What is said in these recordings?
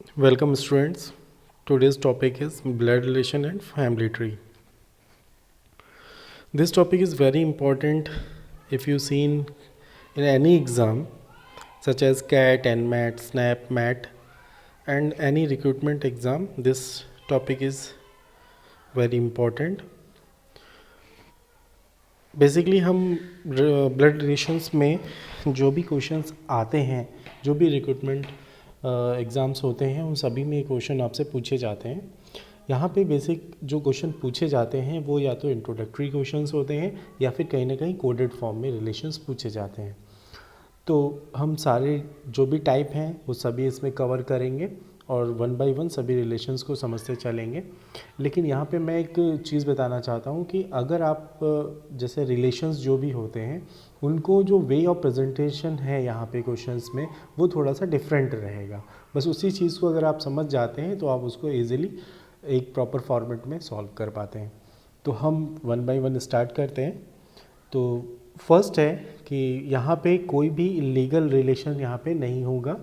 Welcome students. Today's topic is blood relation and family tree. This topic is very important if you seen in any exam such as CAT, NMAT, SNAP, MAT and any recruitment exam. This topic is very important. Basically हम blood relations में जो भी questions आते हैं, जो भी recruitment exams होते हैं, उन सभी में क्वेश्चन आपसे पूछे जाते हैं. यहाँ पे बेसिक जो क्वेश्चन पूछे जाते हैं वो या तो इंट्रोडक्टरी क्वेश्चंस होते हैं या फिर कहीं ना कहीं कोडेड फॉर्म में रिलेशंस पूछे जाते हैं. तो हम सारे जो भी टाइप हैं वो सभी इसमें कवर करेंगे और वन बाय वन सभी रिलेशंस को समझते चलेंगे. लेकिन यहाँ पे मैं एक चीज़ बताना चाहता हूँ कि अगर आप जैसे रिलेशंस जो भी होते हैं उनको जो वे ऑफ प्रेजेंटेशन है यहाँ पे क्वेश्चंस में वो थोड़ा सा डिफरेंट रहेगा. बस उसी चीज़ को अगर आप समझ जाते हैं तो आप उसको ईजिली एक प्रॉपर फॉर्मेट में सॉल्व कर पाते हैं. तो हम वन बाय वन स्टार्ट करते हैं. तो फर्स्ट है कि यहाँ पे कोई भी इलीगल रिलेशन यहाँ पे नहीं होगा.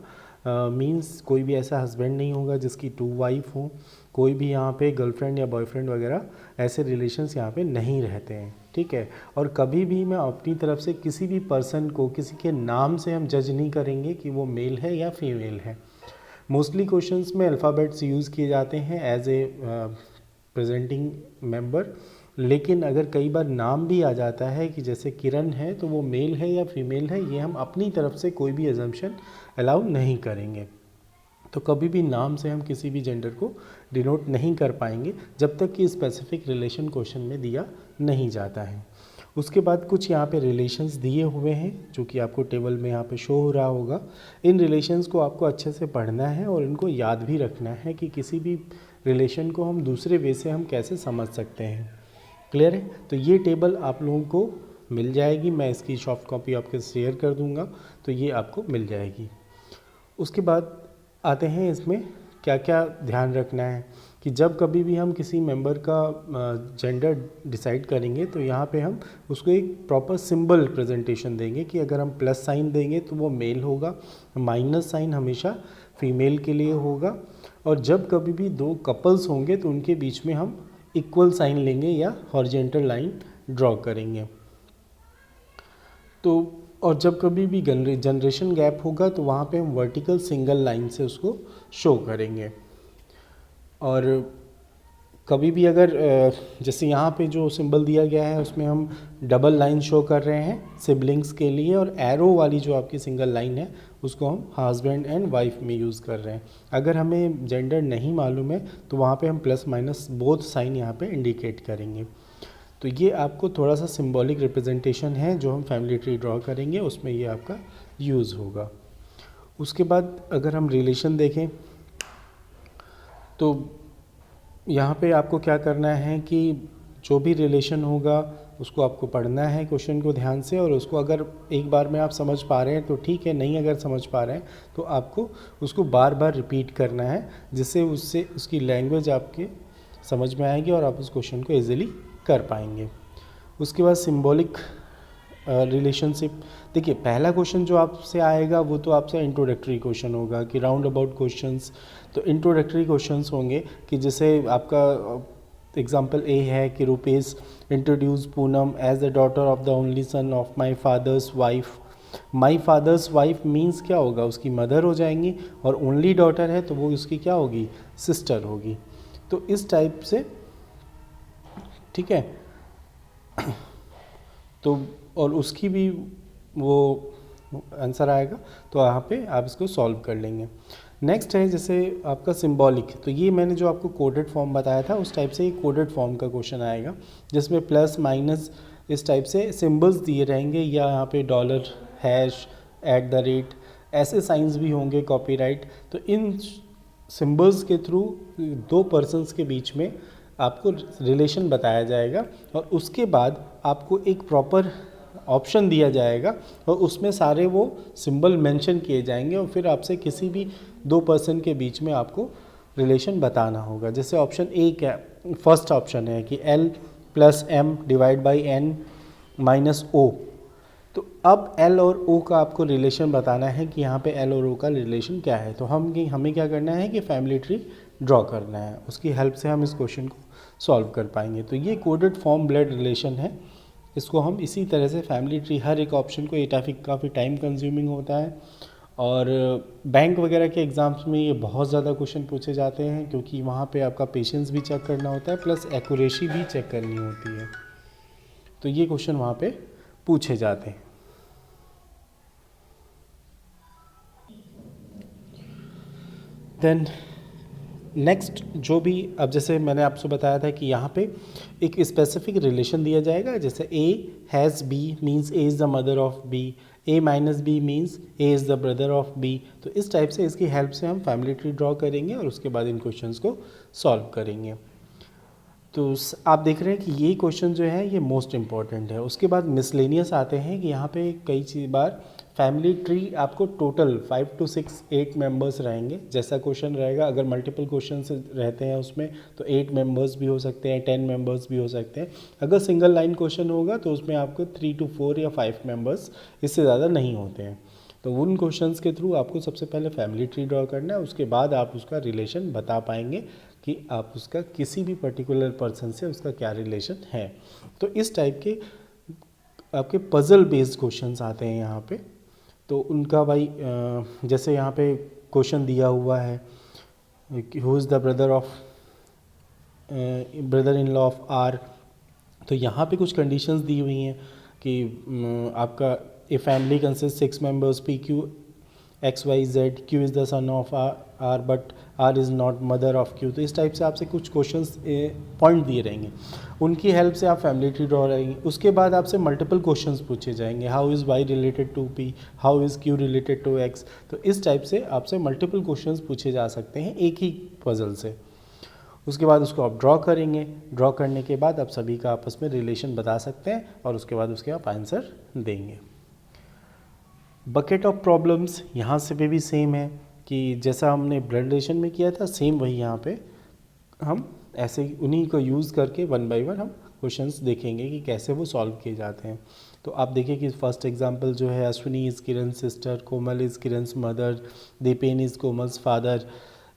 मींस कोई भी ऐसा हस्बैंड नहीं होगा जिसकी 2 वाइफ हो. कोई भी यहाँ पे गर्लफ्रेंड या बॉयफ्रेंड वगैरह ऐसे रिलेशंस यहाँ पे नहीं रहते हैं. ठीक है. और कभी भी मैं अपनी तरफ से किसी भी पर्सन को किसी के नाम से हम जज नहीं करेंगे कि वो मेल है या फीमेल है. मोस्टली क्वेश्चंस में अल्फ़ाबेट्स यूज़ किए जाते हैं एज ए प्रेजेंटिंग मेंबर. लेकिन अगर कई बार नाम भी आ जाता है कि जैसे किरण है तो वो मेल है या फीमेल है, ये हम अपनी तरफ से कोई भी एजम्पशन अलाउ नहीं करेंगे. तो कभी भी नाम से हम किसी भी जेंडर को डिनोट नहीं कर पाएंगे जब तक कि स्पेसिफिक रिलेशन क्वेश्चन में दिया नहीं जाता है. उसके बाद कुछ यहाँ पे रिलेशंस दिए हुए हैं जो कि आपको टेबल में यहाँ पे शो हो रहा होगा. इन रिलेशंस को आपको अच्छे से पढ़ना है और इनको याद भी रखना है कि किसी भी रिलेशन को हम दूसरे वे से हम कैसे समझ सकते हैं. क्लियर है. तो ये टेबल आप लोगों को मिल जाएगी. मैं इसकी सॉफ्ट कॉपी आपके शेयर कर दूंगा तो ये आपको मिल जाएगी. उसके बाद आते हैं इसमें क्या क्या ध्यान रखना है कि जब कभी भी हम किसी मेंबर का जेंडर डिसाइड करेंगे तो यहाँ पे हम उसको एक प्रॉपर सिंबल प्रेजेंटेशन देंगे कि अगर हम प्लस साइन देंगे तो वो मेल होगा, माइनस साइन हमेशा फीमेल के लिए होगा. और जब कभी भी दो कपल्स होंगे तो उनके बीच में हम इक्वल साइन लेंगे या हॉरिजॉन्टल लाइन ड्रॉ करेंगे. तो और जब कभी भी जनरेशन गैप होगा तो वहाँ पे हम वर्टिकल सिंगल लाइन से उसको शो करेंगे. और कभी भी अगर जैसे यहाँ पे जो सिंबल दिया गया है उसमें हम डबल लाइन शो कर रहे हैं सिबलिंग्स के लिए, और एरो वाली जो आपकी सिंगल लाइन है उसको हम हस्बैंड एंड वाइफ में यूज़ कर रहे हैं. अगर हमें जेंडर नहीं मालूम है तो वहाँ पे हम प्लस माइनस बोथ साइन यहाँ पे इंडिकेट करेंगे. तो ये आपको थोड़ा सा सिंबॉलिक रिप्रेजेंटेशन है जो हम फैमिली ट्री ड्रॉ करेंगे उसमें ये आपका यूज़ होगा. उसके बाद अगर हम रिलेशन देखें तो यहाँ पे आपको क्या करना है कि जो भी रिलेशन होगा उसको आपको पढ़ना है क्वेश्चन को ध्यान से, और उसको अगर एक बार में आप समझ पा रहे हैं तो ठीक है, नहीं अगर समझ पा रहे हैं तो आपको उसको बार बार रिपीट करना है जिससे उससे उसकी लैंग्वेज आपके समझ में आएगी और आप उस क्वेश्चन को ईजिली कर पाएंगे. उसके बाद सिंबॉलिक रिलेशनशिप. देखिए पहला क्वेश्चन जो आपसे आएगा वो तो आपसे इंट्रोडक्टरी क्वेश्चन होगा कि राउंड अबाउट क्वेश्चंस. तो इंट्रोडक्टरी क्वेश्चंस होंगे कि जैसे आपका एग्जांपल ए है कि Rupesh introduce Poonam as the daughter of the only son of my father's wife. My father's wife means क्या होगा, उसकी मदर हो जाएंगी, और ओनली डॉटर है तो वो उसकी क्या होगी, सिस्टर होगी. तो इस टाइप से ठीक है. तो और उसकी भी वो आंसर आएगा तो यहाँ पे आप इसको सॉल्व कर लेंगे. नेक्स्ट है जैसे आपका सिंबॉलिक. तो ये मैंने जो आपको कोडेड फॉर्म बताया था उस टाइप से ये कोडेड फॉर्म का क्वेश्चन आएगा जिसमें प्लस माइनस इस टाइप से सिंबल्स दिए रहेंगे, या यहाँ पे dollar, hash, at the rate ऐसे साइंस भी होंगे, कॉपीराइट. तो इन सिंबल्स के थ्रू दो पर्सन्स के बीच में आपको रिलेशन बताया जाएगा और उसके बाद आपको एक प्रॉपर ऑप्शन दिया जाएगा और उसमें सारे वो सिंबल मेंशन किए जाएंगे और फिर आपसे किसी भी दो पर्सन के बीच में आपको रिलेशन बताना होगा. जैसे ऑप्शन ए क्या, फर्स्ट ऑप्शन है कि L + M / N - O. तो अब एल और ओ का आपको रिलेशन बताना है कि यहाँ पे एल और ओ का रिलेशन क्या है। तो हमें क्या करना है कि फैमिली ट्री ड्रॉ करना है, उसकी हेल्प से हम इस क्वेश्चन को सॉल्व कर पाएंगे। तो ये कोडेड फॉर्म ब्लड रिलेशन है, इसको हम इसी तरह से फैमिली ट्री, हर एक ऑप्शन को, ये काफ़ी टाइम कंज्यूमिंग होता है और बैंक वगैरह के एग्ज़ाम्स में ये बहुत ज़्यादा क्वेश्चन पूछे जाते हैं, क्योंकि वहाँ पे आपका पेशेंस भी चेक करना होता है प्लस एक्यूरेसी भी चेक करनी होती है। तो ये क्वेश्चन वहाँ पे पूछे जाते हैं। देन नेक्स्ट जो भी, अब जैसे मैंने आपसे बताया था कि यहाँ पे एक स्पेसिफिक रिलेशन दिया जाएगा, जैसे A has B means A is the mother of B, A minus B means A is the brother of B. तो इस टाइप से इसकी हेल्प से हम फैमिली ट्री ड्रॉ करेंगे और उसके बाद इन क्वेश्चंस को सॉल्व करेंगे। तो आप देख रहे हैं कि ये क्वेश्चन जो है ये मोस्ट इम्पॉर्टेंट है। उसके बाद मिसलेनियस आते हैं कि यहाँ पे कई बार फैमिली ट्री आपको टोटल 5 to 6 8 मेंबर्स रहेंगे। जैसा क्वेश्चन रहेगा, अगर मल्टीपल क्वेश्चन रहते हैं उसमें तो 8 मेंबर्स भी हो सकते हैं, 10 मेंबर्स भी हो सकते हैं। अगर सिंगल लाइन क्वेश्चन होगा तो उसमें आपको 3 to 4 या 5 मेंबर्स, इससे ज़्यादा नहीं होते हैं। तो उन क्वेश्चंस के थ्रू आपको सबसे पहले फैमिली ट्री ड्रॉ करना है, उसके बाद आप उसका रिलेशन बता पाएंगे कि आप उसका किसी भी पर्टिकुलर पर्सन से उसका क्या रिलेशन है। तो इस टाइप के आपके पज़ल बेस्ड क्वेश्चंस आते हैं यहाँ पे। तो उनका भाई जैसे यहाँ पे क्वेश्चन दिया हुआ है, who is the brother in law of R. तो यहाँ पे कुछ कंडीशंस दी हुई हैं कि आपका a family consist 6 members, P Q X Y Z, Q is the son of R but R is not mother of Q. तो इस टाइप से आपसे कुछ क्वेश्चंस पॉइंट दिए रहेंगे, उनकी हेल्प से आप फैमिली ट्री ड्रॉ रहेंगे। उसके बाद आपसे मल्टीपल क्वेश्चंस पूछे जाएंगे, how is Y related to P, how is Q related to X. तो इस टाइप से आपसे मल्टीपल क्वेश्चंस पूछे जा सकते हैं एक ही पजल से। उसके बाद उसको आप ड्रॉ करेंगे, ड्रॉ करने के बाद आप सभी का आपस में रिलेशन बता सकते हैं और उसके बाद उसके आप आंसर देंगे। बकेट ऑफ प्रॉब्लम्स यहाँ से भी सेम है कि जैसा हमने ब्लड रिलेशन में किया था, सेम वही यहाँ पे हम ऐसे ही उन्हीं को यूज़ करके वन बाय वन हम क्वेश्चंस देखेंगे कि कैसे वो सॉल्व किए जाते हैं। तो आप देखिए कि फर्स्ट एग्जांपल जो है, Ashwini is Kiran sister, Komal is Kiran's mother, Deepen is Komal's father,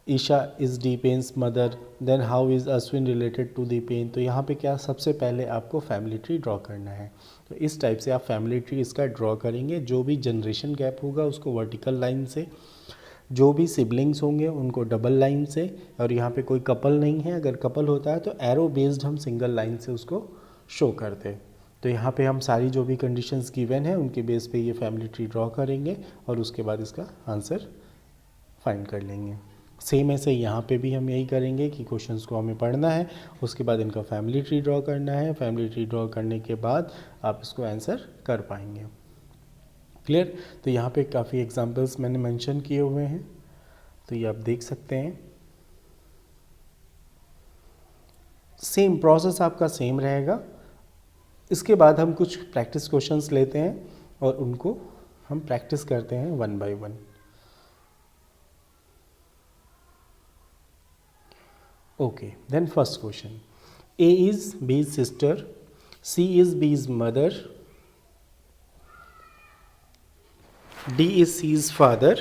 Isha is Deepen's mother, then how is Ashwin related to Deepen. तो यहाँ पे क्या, सबसे पहले आपको फैमिली ट्री ड्रॉ करना है। तो इस टाइप से आप फैमिली ट्री इसका ड्रॉ करेंगे। जो भी जनरेशन गैप होगा उसको वर्टिकल लाइन से, जो भी सिबलिंग्स होंगे उनको डबल लाइन से, और यहाँ पे कोई कपल नहीं है, अगर कपल होता है तो एरो बेस्ड हम सिंगल लाइन से उसको शो करते हैं। तो यहाँ पे हम सारी जो भी कंडीशंस गिवन है उनके बेस पे ये फैमिली ट्री ड्रॉ करेंगे और उसके बाद इसका आंसर फाइंड कर लेंगे। सेम ऐसे यहाँ पे भी हम यही करेंगे कि क्वेश्चंस को हमें पढ़ना है, उसके बाद इनका फैमिली ट्री ड्रॉ करना है। फैमिली ट्री ड्रॉ करने के बाद आप इसको आंसर कर पाएंगे। क्लियर। तो यहाँ पे काफ़ी एग्जांपल्स मैंने मेंशन किए हुए हैं, तो ये आप देख सकते हैं। सेम प्रोसेस आपका सेम रहेगा। इसके बाद हम कुछ प्रैक्टिस क्वेश्चंस लेते हैं और उनको हम प्रैक्टिस करते हैं one by one. Okay, then first question. A is B's sister, C is B's mother, D is C's father,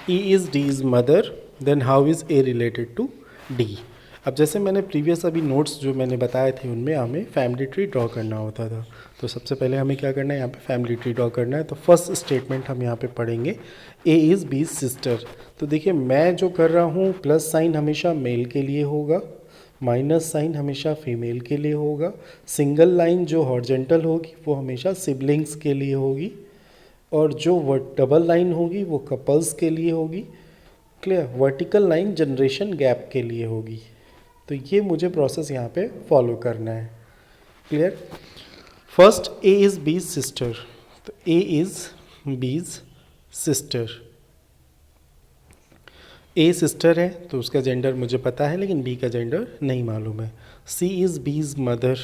E is D's mother, then how is A related to D? अब जैसे मैंने previous अभी notes जो मैंने बताए थे उनमें हमें फैमिली ट्री ड्रॉ करना होता था। तो सबसे पहले हमें क्या करना है, यहाँ पे फैमिली ट्री ड्रॉ करना है। तो फर्स्ट स्टेटमेंट हम यहाँ पे पढ़ेंगे, ए इज़ बीज सिस्टर। तो देखिए मैं जो कर रहा हूँ, प्लस साइन हमेशा मेल के लिए होगा, माइनस साइन हमेशा फीमेल के लिए होगा, सिंगल लाइन जो हॉरिजॉन्टल होगी वो हमेशा सिबलिंग्स के लिए होगी, और जो डबल लाइन होगी वो कपल्स के लिए होगी। Clear. Vertical line generation gap के लिए होगी। तो ये मुझे प्रोसेस यहाँ पे फॉलो करना है। क्लियर। फर्स्ट ए इज़ बीज सिस्टर। तो ए इज़ बीज सिस्टर, ए सिस्टर है तो उसका जेंडर मुझे पता है, लेकिन बी का जेंडर नहीं मालूम है। C is B's mother,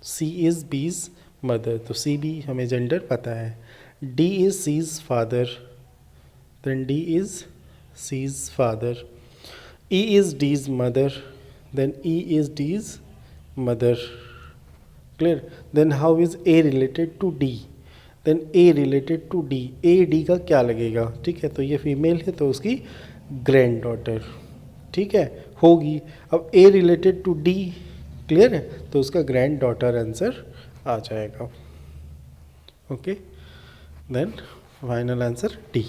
C is B's mother, तो सी भी हमें जेंडर पता है। D is C's father, then D is C's father. E is D's mother, then E is D's mother. Clear. Then how is A related to D? Then A related to D, A D का क्या लगेगा, ठीक है, तो ये female है तो उसकी ग्रैंड डॉटर, ठीक है, होगी। अब A related to D, clear है, तो उसका ग्रैंड डॉटर आंसर आ जाएगा। Okay, then final answer D.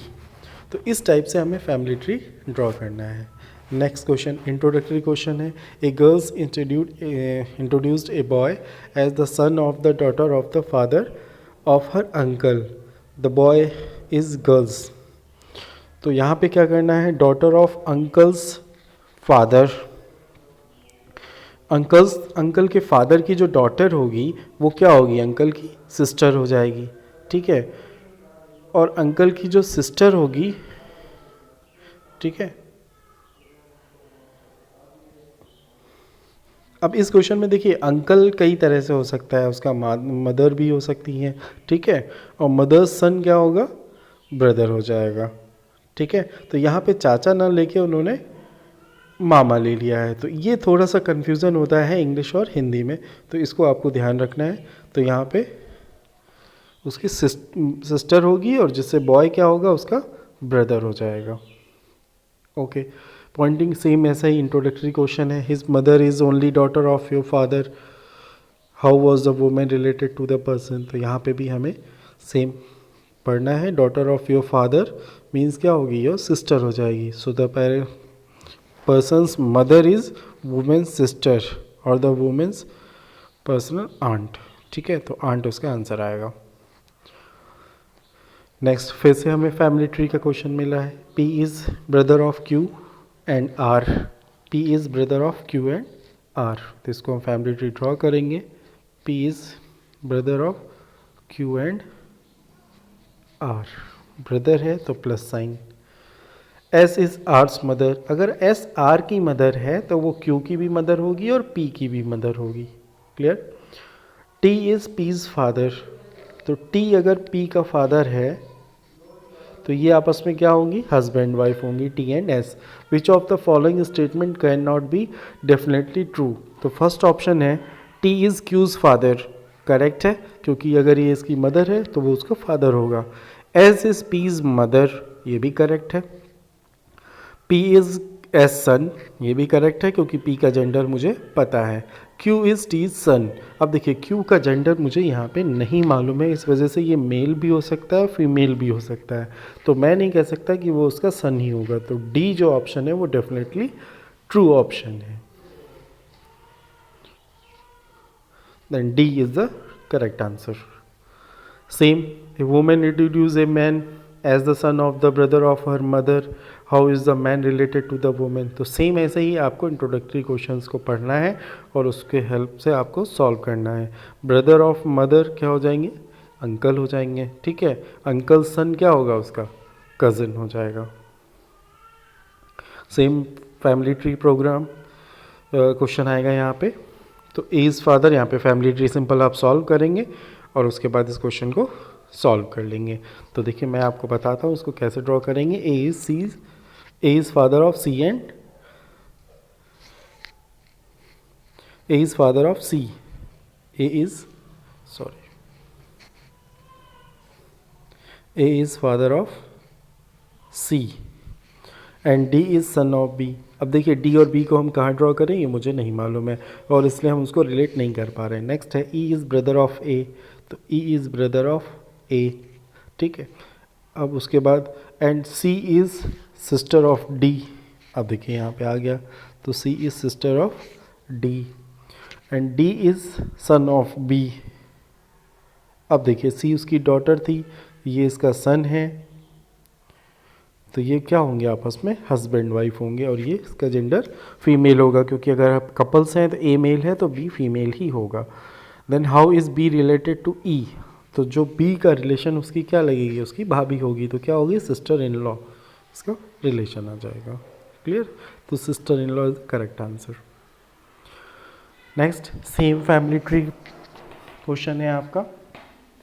तो इस टाइप से हमें फैमिली ट्री ड्रॉ करना है। नेक्स्ट क्वेश्चन इंट्रोडक्टरी क्वेश्चन है। A girls introduced a boy as the son of the daughter of the father of her uncle, the boy is girls. तो यहाँ पे क्या करना है, daughter of uncle's father, uncle के फादर की जो डॉटर होगी वो क्या होगी, अंकल की सिस्टर हो जाएगी, ठीक है, और अंकल की जो सिस्टर होगी, ठीक है। अब इस क्वेश्चन में देखिए अंकल कई तरह से हो सकता है, उसका मदर भी हो सकती है, ठीक है, और मदर्स सन क्या होगा, ब्रदर हो जाएगा, ठीक है। तो यहाँ पे चाचा ना लेके उन्होंने मामा ले लिया है, तो ये थोड़ा सा कन्फ्यूज़न होता है इंग्लिश और हिंदी में, तो इसको आपको ध्यान रखना है। तो यहाँ पे उसकी सिस्टर होगी और जिससे बॉय क्या होगा, उसका ब्रदर हो जाएगा। ओके, पॉइंटिंग सेम ऐसा ही इंट्रोडक्टरी क्वेश्चन है। His mother is only daughter of your father, how was the woman related to the person. तो यहाँ पे भी हमें सेम पढ़ना है, daughter of your father means क्या होगी, योर सिस्टर हो जाएगी। So the person's mother is woman's sister और द वुमेन्स पर्सनल आंट, ठीक है, तो आंट उसका आंसर आएगा। नेक्स्ट फिर से हमें फैमिली ट्री का क्वेश्चन मिला है। P is brother of Q and R, P is brother of Q and R, तो इसको हम फैमिली ट्री ड्रॉ करेंगे। P is brother of Q and R, brother है तो plus sign. S is R's mother, अगर S R की mother है तो वो क्यू की भी मदर होगी और पी की भी मदर होगी, clear. T is P's father, तो टी अगर पी का फादर है तो ये आपस में क्या होंगी, हस्बैंड वाइफ होंगी, T and S. Which of the following statement can not be definitely true, तो फर्स्ट ऑप्शन है T is Q's father, correct है, क्योंकि अगर ये इसकी मदर है तो वो उसका फादर होगा। एस इज़ पीज मदर, ये भी करेक्ट है। पी इज़ एस सन, ये भी करेक्ट है क्योंकि पी का जेंडर मुझे पता है। क्यू इज़ टी सन, अब देखिए क्यू का जेंडर मुझे यहाँ पे नहीं मालूम है, इस वजह से ये मेल भी हो सकता है फीमेल भी हो सकता है, तो मैं नहीं कह सकता कि वो उसका सन ही होगा। तो डी जो ऑप्शन है वो डेफिनेटली ट्रू ऑप्शन है, then D is the correct answer. Same, a woman introduce a man as the son of the brother of her mother, how is the man related to the woman. तो same ऐसे ही आपको introductory questions को पढ़ना है और उसके help से आपको सॉल्व करना है। ब्रदर ऑफ मदर क्या हो जाएंगे, अंकल हो जाएंगे, ठीक है। अंकल सन क्या होगा, उसका कज़न हो जाएगा। Same family tree program question आएगा यहाँ पे। तो ए इज़ फादर, यहाँ पे फैमिली ट्री सिंपल आप सॉल्व करेंगे और उसके बाद इस क्वेश्चन को सॉल्व कर लेंगे। तो देखिए मैं आपको बताता हूँ उसको कैसे ड्रॉ करेंगे। A is father of C and A is father of C, A is father of C and D is son of B. अब देखिए डी और बी को हम कहाँ ड्रॉ करें ये मुझे नहीं मालूम है और इसलिए हम उसको रिलेट नहीं कर पा रहे हैं। नेक्स्ट है E is brother of A, तो E is brother of A, ठीक है। अब उसके बाद and C is sister of D, अब देखिए यहाँ पे आ गया, तो C is sister of D and D is son of B. अब देखिए सी उसकी डॉटर थी, ये इसका सन है, तो ये क्या होंगे आपस में, हस्बैंड वाइफ होंगे और ये इसका जेंडर फीमेल होगा क्योंकि अगर आप कपल्स हैं तो ए मेल है तो बी फीमेल ही होगा। Then how is B related to E, तो जो बी का रिलेशन उसकी क्या लगेगी, उसकी भाभी होगी, तो क्या होगी, सिस्टर इन लॉ, इसका रिलेशन आ जाएगा, क्लियर। तो sister in law is the correct answer. Next same family tree question है आपका।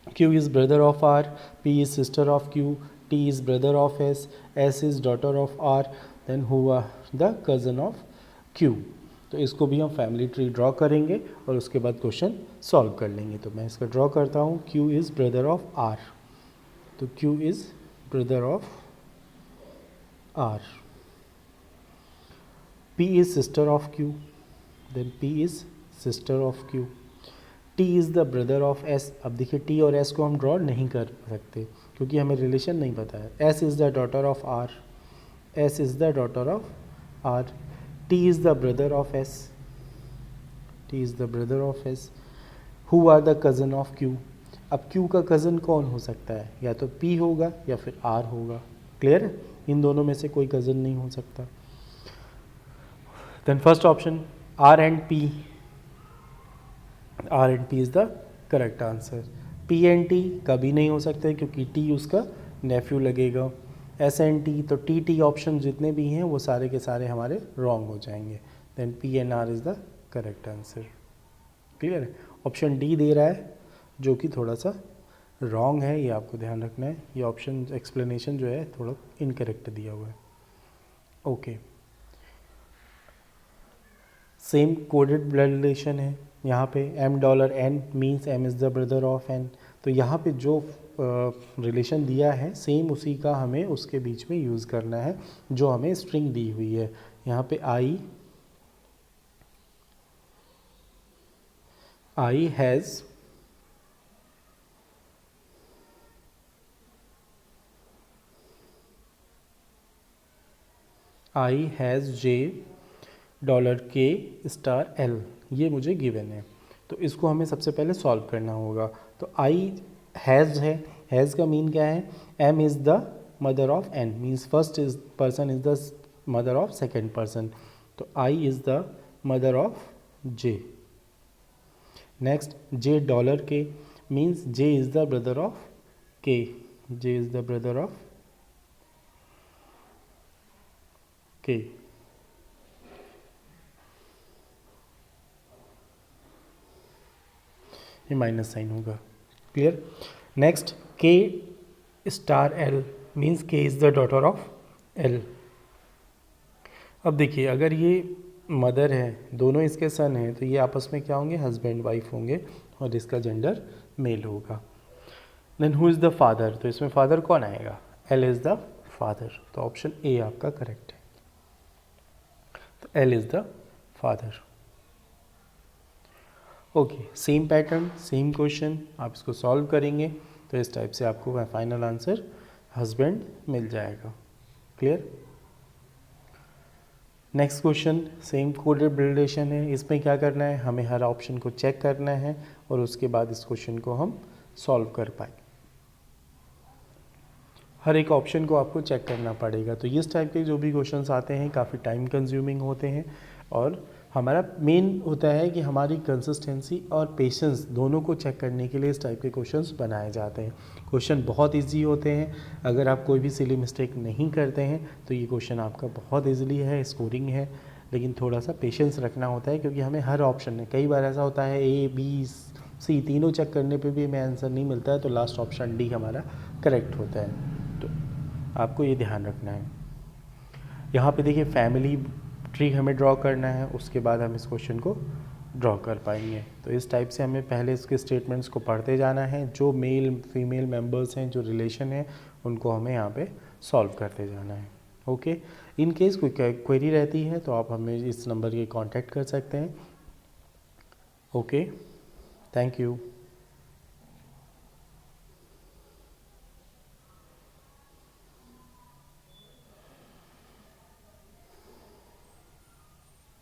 Q is brother of R, P is sister of Q, T is brother of S, S is daughter of R, then who are the cousin of Q। तो इसको भी हम family tree draw करेंगे और उसके बाद क्वेश्चन सॉल्व कर लेंगे। तो मैं इसका ड्रॉ करता हूँ, Q is brother of R, तो Q is brother of R. P is sister of Q, then P is sister of Q. T is the brother of S. अब देखिए T और S को हम ड्रॉ नहीं कर सकते क्योंकि हमें रिलेशन नहीं पता है. S is the daughter of R. S is the daughter of R. T is the brother of S. T is the brother of S. Who are the cousin of Q? अब Q का cousin कौन हो सकता है? या तो P होगा या फिर R होगा. क्लियर है? इन दोनों में से कोई कज़न नहीं हो सकता. Then first option, R and P. R and P is the correct answer. P and T कभी नहीं हो सकते क्योंकि T उसका नेफ्यू लगेगा. S and T, तो T ऑप्शन जितने भी हैं वो सारे के सारे हमारे रॉन्ग हो जाएंगे. Then P and R is the correct answer. Clear है? ऑप्शन डी दे रहा है जो कि थोड़ा सा रॉन्ग है, ये आपको ध्यान रखना है. ये ऑप्शन एक्सप्लेनेशन जो है थोड़ा इनकरेक्ट दिया हुआ है. Okay, same coded blood relation है यहाँ पे. $M means M is the brother of N. तो यहाँ पे जो रिलेशन दिया है सेम उसी का हमें उसके बीच में यूज़ करना है जो हमें स्ट्रिंग दी हुई है. यहाँ पे I has J $K star L, ये मुझे गिवन है. तो इसको हमें सबसे पहले सॉल्व करना होगा. तो I हैज़ है, हैज़ का मीन क्या है? M is the mother of N, means first is person is the mother of second person. तो I is the mother of J. Next J $K means J is the brother of K. J is the brother of K. ये minus sign होगा. Clear? Next K star L means K is the daughter of L. अब देखिए अगर ये mother है, दोनों इसके सन हैं, तो ये आपस में क्या होंगे? हस्बैंड वाइफ होंगे और इसका जेंडर मेल होगा. Then who is the father? तो इसमें फादर कौन आएगा? L is the father. तो ऑप्शन ए आपका करेक्ट है. तो L is the father. Okay, same pattern, same question, आप इसको सॉल्व करेंगे तो इस टाइप से आपको फाइनल आंसर हस्बैंड मिल जाएगा. Clear? Next question same coded relation है. इसमें क्या करना है? हमें हर ऑप्शन को चेक करना है और उसके बाद इस क्वेश्चन को हम सॉल्व कर पाएंगे. हर एक ऑप्शन को आपको चेक करना पड़ेगा. तो इस टाइप के जो भी क्वेश्चंस आते हैं काफ़ी टाइम कंज्यूमिंग होते हैं और हमारा मेन होता है कि हमारी कंसिस्टेंसी और पेशेंस दोनों को चेक करने के लिए इस टाइप के क्वेश्चंस बनाए जाते हैं. क्वेश्चन बहुत इजी होते हैं. अगर आप कोई भी सिली मिस्टेक नहीं करते हैं तो ये क्वेश्चन आपका बहुत इजीली है, स्कोरिंग है. लेकिन थोड़ा सा पेशेंस रखना होता है क्योंकि हमें हर ऑप्शन में कई बार ऐसा होता है A B C तीनों चेक करने पे भी हमें आंसर नहीं मिलता है, तो लास्ट ऑप्शन डी हमारा करेक्ट होता है. तो आपको ये ध्यान रखना है. यहाँ पे देखिए फैमिली ट्री हमें ड्रॉ करना है, उसके बाद हम इस क्वेश्चन को ड्रॉ कर पाएंगे. तो इस टाइप से हमें पहले इसके स्टेटमेंट्स को पढ़ते जाना है. जो मेल फीमेल मेंबर्स हैं, जो रिलेशन है, उनको हमें यहाँ पे सॉल्व करते जाना है. ओके, इन केस कोई क्वेरी रहती है तो आप हमें इस नंबर के कांटेक्ट कर सकते हैं. Okay, thank you.